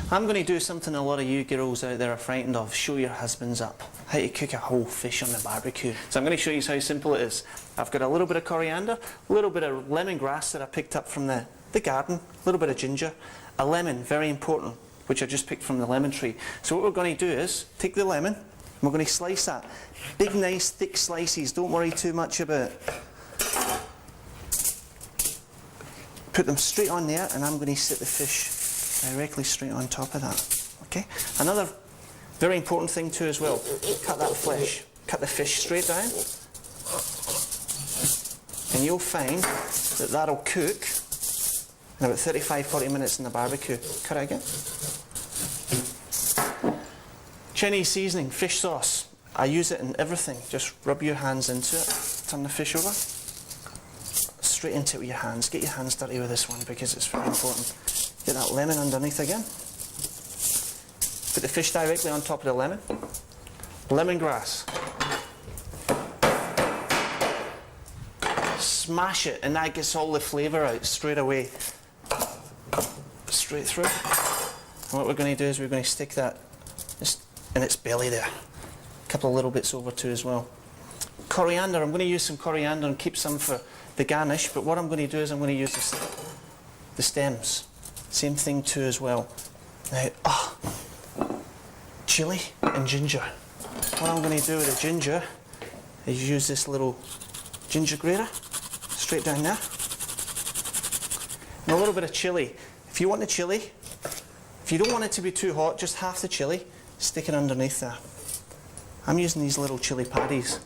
I'm going to do something a lot of you girls out there are frightened of. Show your husbands up. How to cook a whole fish on the barbecue. So I'm going to show you how simple it is. I've got a little bit of coriander, a little bit of lemongrass that I picked up from the garden, a little bit of ginger, a lemon, very important, which I just picked from the lemon tree. So what we're going to do is take the lemon, and we're going to slice that. Big, nice, thick slices. Don't worry too much about it. Put them straight on there, and I'm going to sit the fish directly straight on top of that. Okay. Another very important thing too as well. Cut that flesh. Cut the fish straight down, and you'll find that that'll cook in about 35-40 minutes in the barbecue. Cut it again. Chinese seasoning, fish sauce. I use it in everything. Just rub your hands into it. Turn the fish over. Straight into it with your hands. Get your hands dirty with this one because it's very important. Get that lemon underneath again. Put the fish directly on top of the lemon. Lemongrass. Smash it, and that gets all the flavour out straight away. Straight through. And what we're going to do is we're going to stick that just in its belly there. A couple of little bits over too as well. Coriander. I'm going to use some coriander and keep some for the garnish, but what I'm going to do is I'm going to use the stems. Same thing too as well. Now, chilli and ginger. What I'm going to do with the ginger is use this little ginger grater straight down there. And a little bit of chilli. If you want the chilli, if you don't want it to be too hot, just half the chilli, stick it underneath there. I'm using these little chilli paddies,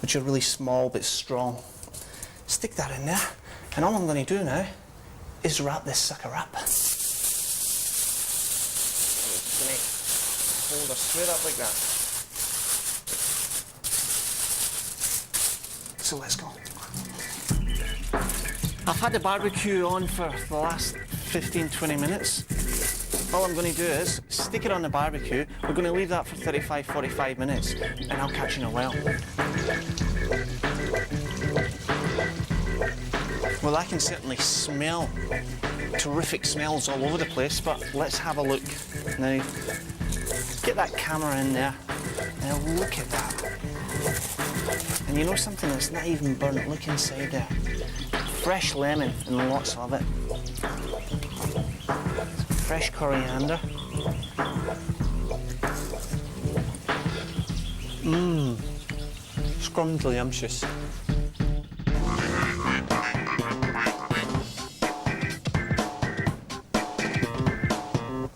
which are really small but strong. Stick that in there, and all I'm going to do now is wrap this sucker up. Just going to hold her straight up like that. So let's go. I've had the barbecue on for the last 15-20 minutes. All I'm going to do is stick it on the barbecue. We're going to leave that for 35-45 minutes, and I'll catch you in a while. Well, I can certainly smell terrific smells all over the place, but let's have a look. Now, get that camera in there. Now look at that. And you know something that's not even burnt? Look inside there. Fresh lemon and lots of it. Fresh coriander. Scrumptious.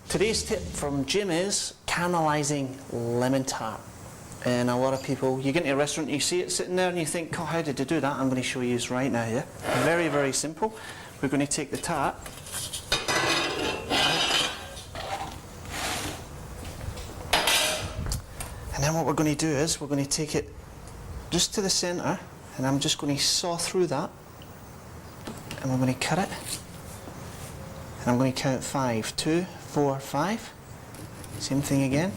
Today's tip from Jim is caramelizing lemon tart. And a lot of people, you get into a restaurant, you see it sitting there and you think, oh, how did they do that? I'm going to show you right now, yeah? Very, very simple. We're going to take the tart. And then what we're going to do is we're going to take it just to the centre, and I'm just going to saw through that, and we're going to cut it. And I'm going to count 5. 2, 4, 5. Same thing again.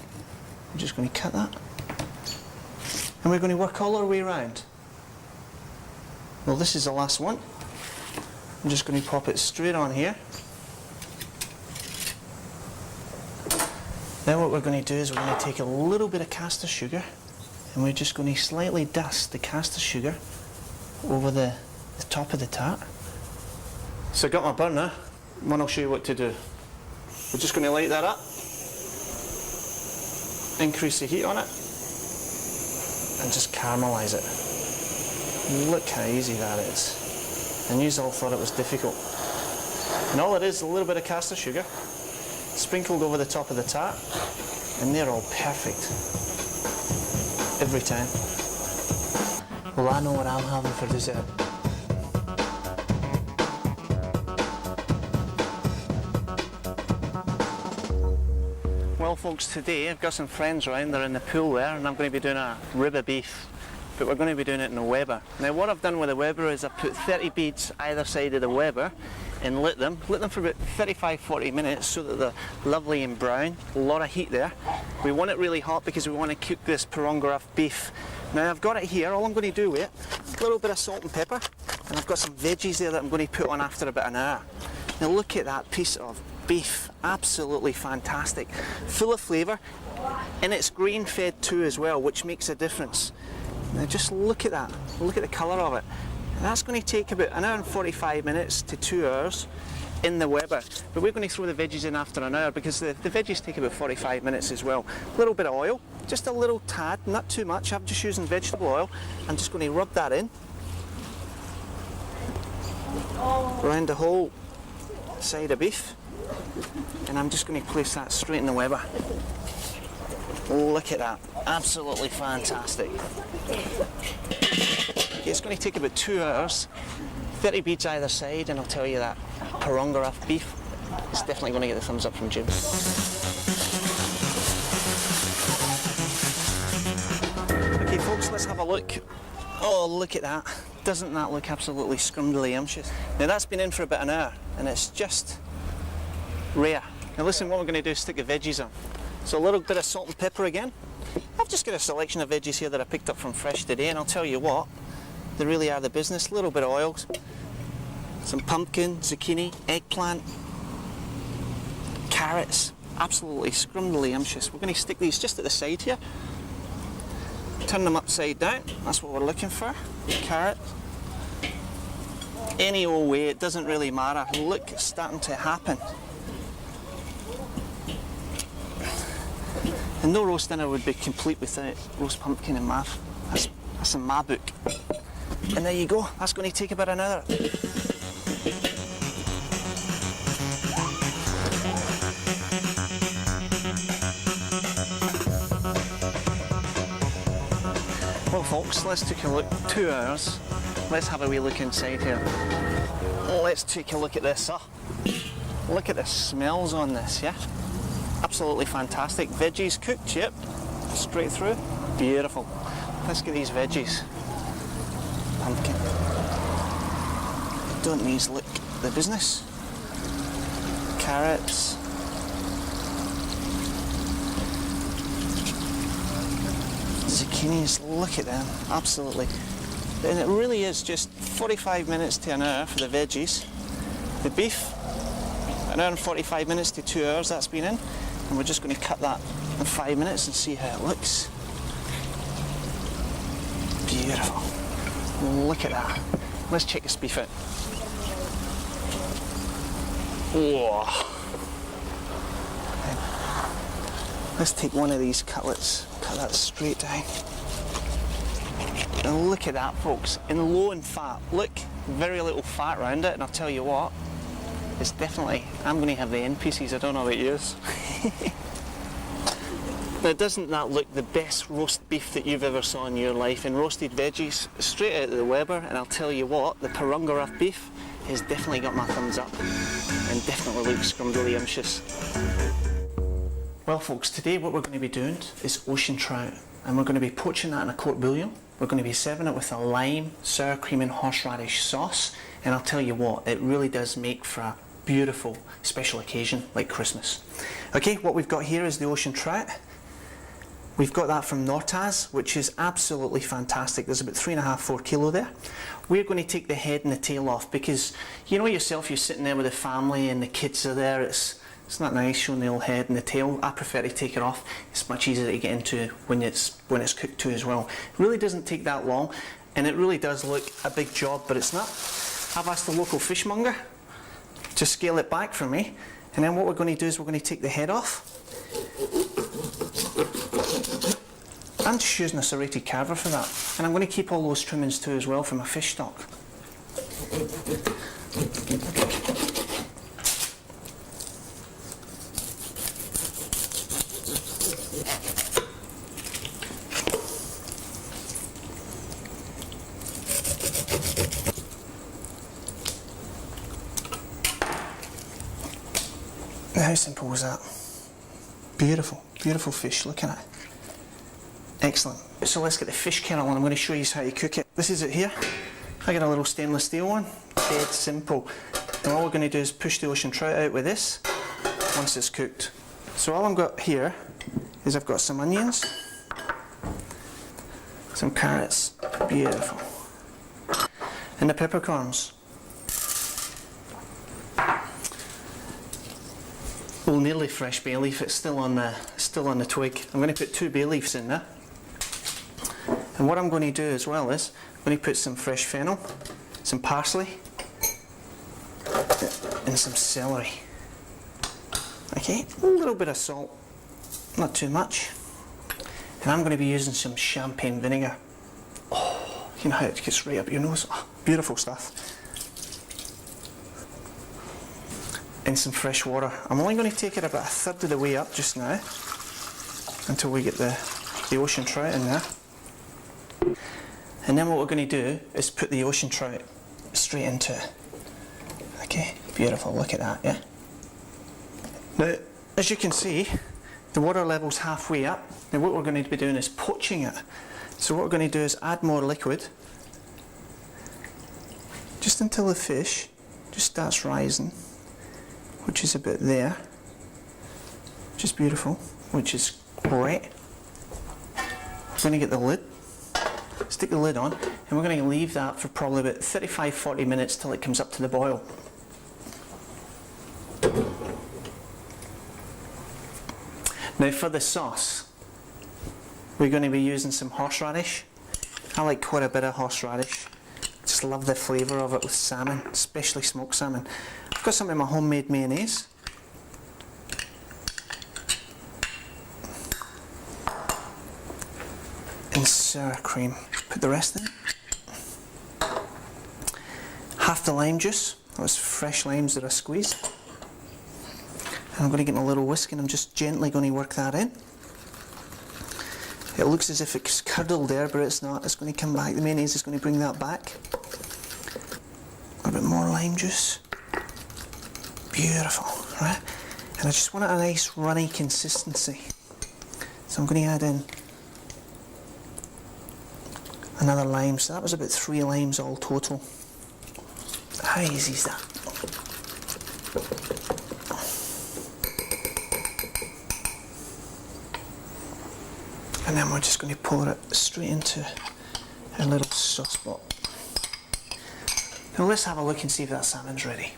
I'm just going to cut that. And we're going to work all our way around. Well, this is the last one. I'm just going to pop it straight on here. Then what we're going to do is we're going to take a little bit of caster sugar, and we're just going to slightly dust the caster sugar over the top of the tart. So I've got my burner. One, I'll show you what to do. We're just going to light that up. Increase the heat on it. And just caramelise it. Look how easy that is. And you all thought it was difficult. And all it is a little bit of caster sugar sprinkled over the top of the tart, and they're all perfect. Every time. Well, I know what I'm having for dessert. Well folks, today I've got some friends around, they're in the pool there, and I'm going to be doing a rib of beef, but we're going to be doing it in a Weber. Now what I've done with the Weber is I've put 30 beads either side of the Weber and lit them for about 35-40 minutes so that they're lovely and brown. A lot of heat there. We want it really hot because we want to cook this Parongaruff beef. Now I've got it here, all I'm going to do with it, a little bit of salt and pepper, and I've got some veggies there that I'm going to put on after about an hour. Now look at that piece of beef, absolutely fantastic. Full of flavour, and it's grain fed too as well, which makes a difference. Now just look at that, look at the colour of it. And that's going to take about an hour and 45 minutes to 2 hours in the Weber. But we're going to throw the veggies in after an hour because the veggies take about 45 minutes as well. A little bit of oil, just a little tad, not too much. I'm just using vegetable oil. I'm just going to rub that in around the whole side of beef, and I'm just going to place that straight in the Weber. Look at that, absolutely fantastic. It's going to take about 2 hours, 30 beads either side, and I'll tell you that Parongaruff beef is definitely going to get the thumbs up from Jim. Okay folks, let's have a look. Oh, look at that. Doesn't that look absolutely scrumdiddlyumptious? Now that's been in for about an hour, and it's just rare. Now listen, what we're going to do is stick the veggies on. So a little bit of salt and pepper again. I've just got a selection of veggies here that I picked up from Fresh today, and I'll tell you what, they really are the business. A little bit of oil, some pumpkin, zucchini, eggplant, carrots, absolutely scrumdiddlyumptious. We're going to stick these just at the side here. Turn them upside down, that's what we're looking for. Carrot. Any old way, it doesn't really matter. Look, it's starting to happen. And no roast dinner would be complete without roast pumpkin and math. That's in my book. And there you go, that's going to take about an hour. Well folks, let's take a look, 2 hours. Let's have a wee look inside here. Let's take a look at this. Look at the smells on this, yeah? Absolutely fantastic. Veggies cooked, yep. Straight through. Beautiful. Let's get these veggies. Pumpkin. Don't these look the business? Carrots. Zucchinis, look at them. Absolutely. And it really is just 45 minutes to an hour for the veggies. The beef, an hour and 45 minutes to 2 hours that's been in. And we're just going to cut that in 5 minutes and see how it looks. Beautiful. Look at that. Let's check this beef out. Whoa. Let's take one of these cutlets, cut that straight down. And look at that folks, and low in fat. Look, very little fat around it, and I'll tell you what, it's definitely, I'm going to have the end pieces, I don't know about yours. Now doesn't that look the best roast beef that you've ever saw in your life? And roasted veggies straight out of the Weber, and I'll tell you what, the Parongaruff beef has definitely got my thumbs up and definitely looks scrumdiddlyumptious. Well folks, today what we're going to be doing is ocean trout, and we're going to be poaching that in a court bouillon. We're going to be serving it with a lime, sour cream and horseradish sauce, and I'll tell you what, it really does make for a beautiful special occasion like Christmas. Okay, what we've got here is the ocean trout. We've got that from Nortaz, which is absolutely fantastic. There's about 3.5–4 kilo there. We're going to take the head and the tail off because you know yourself, you're sitting there with the family and the kids are there. It's not nice showing the old head and the tail. I prefer to take it off. It's much easier to get into when it's cooked too as well. It really doesn't take that long, and it really does look a big job, but it's not. I've asked the local fishmonger to scale it back for me, and then what we're going to do is we're going to take the head off. I'm just using a serrated carver for that, and I'm going to keep all those trimmings too as well for my fish stock. Now how simple was that? Beautiful, beautiful fish, look at it. Excellent. So let's get the fish kennel and I'm going to show you how to cook it. This is it here. I got a little stainless steel one. Dead simple. And all we're going to do is push the ocean trout out with this once it's cooked. So all I've got here is I've got some onions, some carrots, beautiful, and the peppercorns. Well, nearly fresh bay leaf. It's still on the twig. I'm going to put 2 bay leaves in there. And what I'm going to do as well is I'm going to put some fresh fennel, some parsley, and some celery. Okay, a little bit of salt, not too much. And I'm going to be using some champagne vinegar. Oh, you know how it gets right up your nose. Oh, beautiful stuff. And some fresh water. I'm only going to take it about 1/3 of the way up just now until we get the ocean trout in there. And then what we're going to do is put the ocean trout straight into it. Okay, beautiful, look at that, yeah? Now, as you can see, the water level's halfway up. Now what we're going to be doing is poaching it. So what we're going to do is add more liquid, just until the fish just starts rising, which is about there, which is beautiful, which is great. We're going to get the lid, stick the lid on, and we're going to leave that for probably about 35-40 minutes till it comes up to the boil. Now for the sauce, we're going to be using some horseradish. I like quite a bit of horseradish. Just love the flavour of it with salmon, especially smoked salmon. I've got some of my homemade mayonnaise. And sour cream. Put the rest in. Half the lime juice. That was fresh limes that I squeezed. And I'm going to get my little whisk and I'm just gently going to work that in. It looks as if it's curdled there, but it's not. It's going to come back. The mayonnaise is going to bring that back. A bit more lime juice. Beautiful, right? And I just want a nice runny consistency. So I'm going to add in another lime. So that was about 3 limes all total. How easy is that? And then we're just going to pour it straight into a little sauce pot. Now let's have a look and see if that salmon's ready.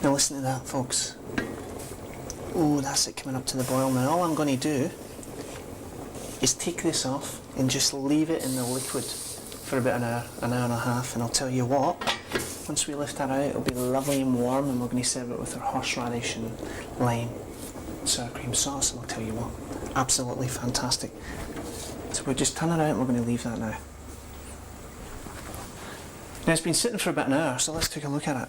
Now listen to that, folks. Oh, that's it coming up to the boil. Now all I'm going to do is take this off and just leave it in the liquid for about an hour and a half, and I'll tell you what, once we lift that out it'll be lovely and warm, and we're going to serve it with our horseradish and lime sour cream sauce, and I'll tell you what, absolutely fantastic. So we'll just turn it out and we're going to leave that now. Now it's been sitting for about an hour, so let's take a look at it.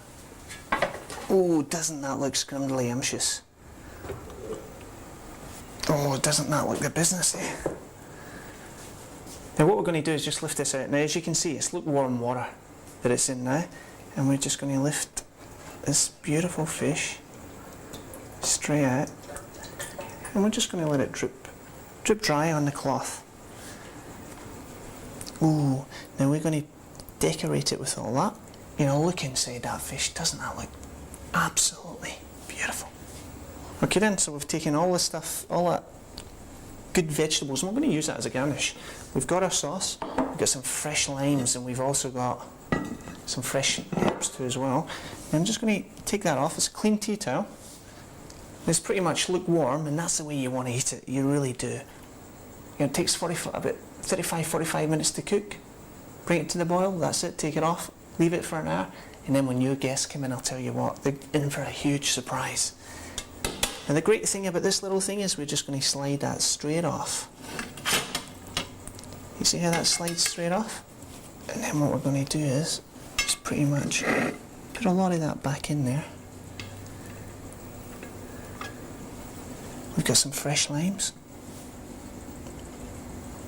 Oh, doesn't that look scrumdiddlyumptious? Oh, doesn't that look the business, eh? Now what we're going to do is just lift this out. Now as you can see, it's lukewarm water that it's in now, and we're just going to lift this beautiful fish straight out, and we're just going to let it drip dry on the cloth. Ooh, now we're going to decorate it with all that. You know, look inside that fish. Doesn't that look absolutely beautiful? Okay then, so we've taken all this stuff, all that good vegetables, and we're going to use that as a garnish. We've got our sauce, we've got some fresh limes, and we've also got some fresh herbs too as well. And I'm just going to take that off. It's a clean tea towel. It's pretty much lukewarm, and that's the way you want to eat it. You really do. You know, it takes about 35-45 minutes to cook. Bring it to the boil, that's it, take it off, leave it for an hour, and then when new guests come in, I'll tell you what, they're in for a huge surprise. And the great thing about this little thing is we're just going to slide that straight off. You see how that slides straight off? And then what we're going to do is just pretty much put a lot of that back in there. We've got some fresh limes.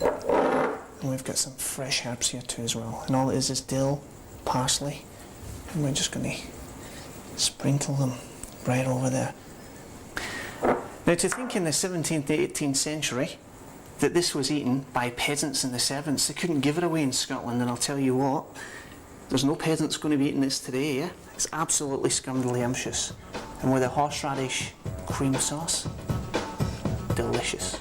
And we've got some fresh herbs here too as well. And all it is dill, parsley, and we're just going to sprinkle them right over there. Now to think in the 17th, 18th century that this was eaten by peasants and the servants, they couldn't give it away in Scotland, and I'll tell you what, there's no peasants going to be eating this today, yeah? It's absolutely scrumdiddlyumptious. And with a horseradish cream sauce, delicious.